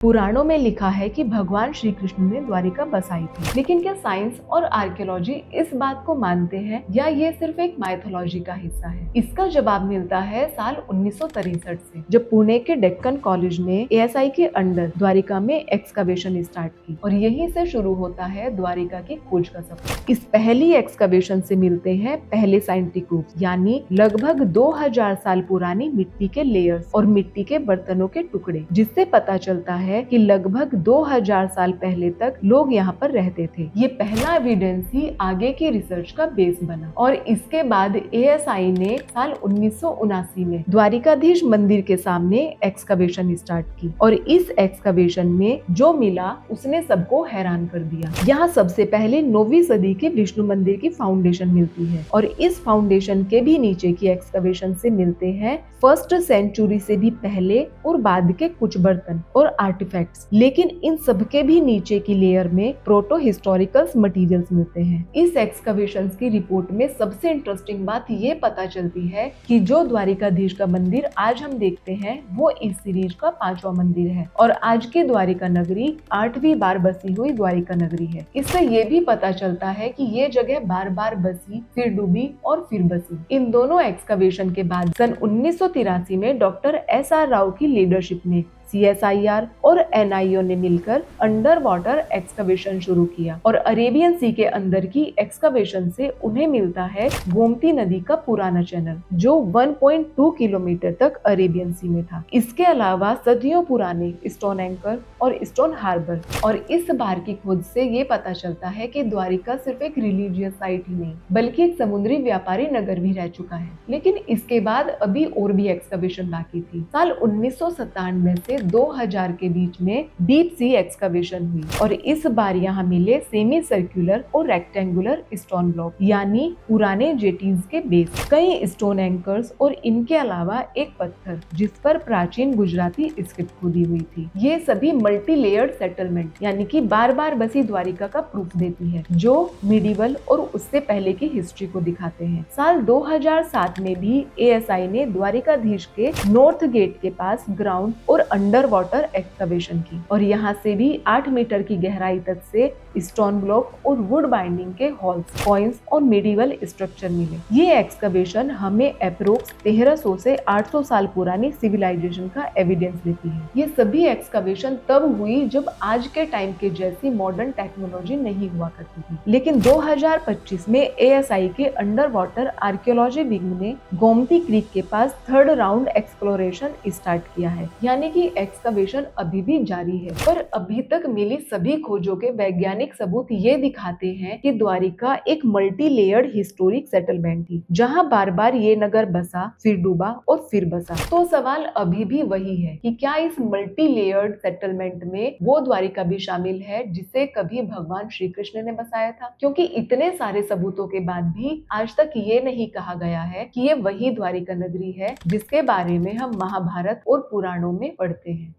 पुराणों में लिखा है कि भगवान श्री कृष्ण ने द्वारिका बसाई थी, लेकिन क्या साइंस और आर्कियोलॉजी इस बात को मानते हैं या ये सिर्फ एक माइथोलॉजी का हिस्सा है? इसका जवाब मिलता है साल 1963 से, जब पुणे के डेक्कन कॉलेज ने एएसआई के अंडर द्वारिका में एक्सकवेशन स्टार्ट की और यहीं से शुरू होता है द्वारिका की खोज का सफर। इस पहली एक्सकवेशन से मिलते हैं पहले साइंटिफिक प्रूफ, यानी लगभग 2000 साल पुरानी मिट्टी के लेयर्स और मिट्टी के बर्तनों के टुकड़े, जिससे पता चलता है कि लगभग 2000 साल पहले तक लोग यहाँ पर रहते थे। ये पहला एविडेंस ही आगे की रिसर्च का बेस बना और इसके बाद एएसआई ने साल 1979 में द्वारिकाधीश मंदिर के सामने एक्सकवेशन स्टार्ट की और इस एक्सकवेशन में जो मिला उसने सबको हैरान कर दिया। यहाँ सबसे पहले 9वीं सदी के विष्णु मंदिर की फाउंडेशन मिलती है और इस फाउंडेशन के भी नीचे की एक्सकवेशन से मिलते हैं फर्स्ट सेंचुरी से भी पहले और बाद के कुछ बर्तन और आर्टिफैक्ट्स। लेकिन इन सबके भी नीचे की लेयर में प्रोटो हिस्टोरिकल्स मटेरियल्स मिलते हैं। इस एक्सकवेशंस की रिपोर्ट में सबसे इंटरेस्टिंग बात ये पता चलती है कि जो द्वारिकाधीश का मंदिर आज हम देखते हैं वो इस सीरीज का 5वां मंदिर है और आज की द्वारिका नगरी 8वीं बार बसी हुई द्वारिका नगरी है। इससे ये भी पता चलता है कि ये जगह बार बार बसी, फिर डूबी और फिर बसी। इन दोनों एक्सकवेशन के बाद सन 1983 में डॉक्टर SR राव की लीडरशिप में CSIR और NIO ने मिलकर अंडर वाटर एक्सकवेशन शुरू किया और अरेबियन सी के अंदर की एक्सकवेशन से उन्हें मिलता है गोमती नदी का पुराना चैनल, जो 1.2 किलोमीटर तक अरेबियन सी में था। इसके अलावा सदियों पुराने स्टोन एंकर और स्टोन हार्बर। और इस बार की खोज से ये पता चलता है कि द्वारिका सिर्फ एक रिलीजियस साइट ही नहीं बल्कि एक समुद्री व्यापारी नगर भी रह चुका है। लेकिन इसके बाद अभी और भी एक्सकवेशन बाकी थी। साल 1997 से 2000 के बीच में डीप सी एक्सकवेशन हुई और इस बार यहाँ मिले सेमी सर्कुलर और रेक्टेंगुलर स्टोन ब्लॉक, यानी पुराने जेटीज के बेस, कई स्टोन एंकर्स और इनके अलावा एक पत्थर जिस पर प्राचीन गुजराती स्क्रिप्ट खुदी हुई थी। ये सभी मल्टी लेयर्ड सेटलमेंट यानी कि बार बार बसी द्वारिका का प्रूफ देती है, जो मिडिवल और उससे पहले की हिस्ट्री को दिखाते हैं। साल 2007 में भी एएसआई ने द्वारिकाधीश के नॉर्थ गेट के पास ग्राउंड और अंडर वाटर एक्सकवेशन की और यहाँ से भी 8 मीटर की गहराई तक से स्टोन ब्लॉक और वुड बाइंडिंग के हॉल्स, कॉइन्स और मेडिवल स्ट्रक्चर मिले। ये एक्सकवेशन हमें अप्रोक्स 1300 से 800 साल पुरानी सिविलाइजेशन का एविडेंस देती है। ये सभी एक्सकवेशन तब हुई जब आज के टाइम के जैसी मॉडर्न टेक्नोलॉजी नहीं हुआ करती थी। लेकिन 2025 में एएसआई के अंडर वाटर आर्कियोलॉजी विंग ने गोमती क्रीक के पास 3rd राउंड एक्सप्लोरेशन स्टार्ट किया है, यानी कि एक्सकवेशन अभी भी जारी है। पर अभी तक मिली सभी खोजों के वैज्ञानिक सबूत ये दिखाते हैं कि द्वारिका एक मल्टी लेयर्ड हिस्टोरिक सेटलमेंट थी, जहां बार बार ये नगर बसा, फिर डूबा और फिर बसा। तो सवाल अभी भी वही है कि क्या इस मल्टी लेयर्ड सेटलमेंट में वो द्वारिका भी शामिल है जिसे कभी भगवान श्री कृष्ण ने बसाया था? क्योंकि इतने सारे सबूतों के बाद भी आज तक ये नहीं कहा गया है कि ये वही द्वारिका नगरी है जिसके बारे में हम महाभारत और पुराणों में पढ़ते हैं।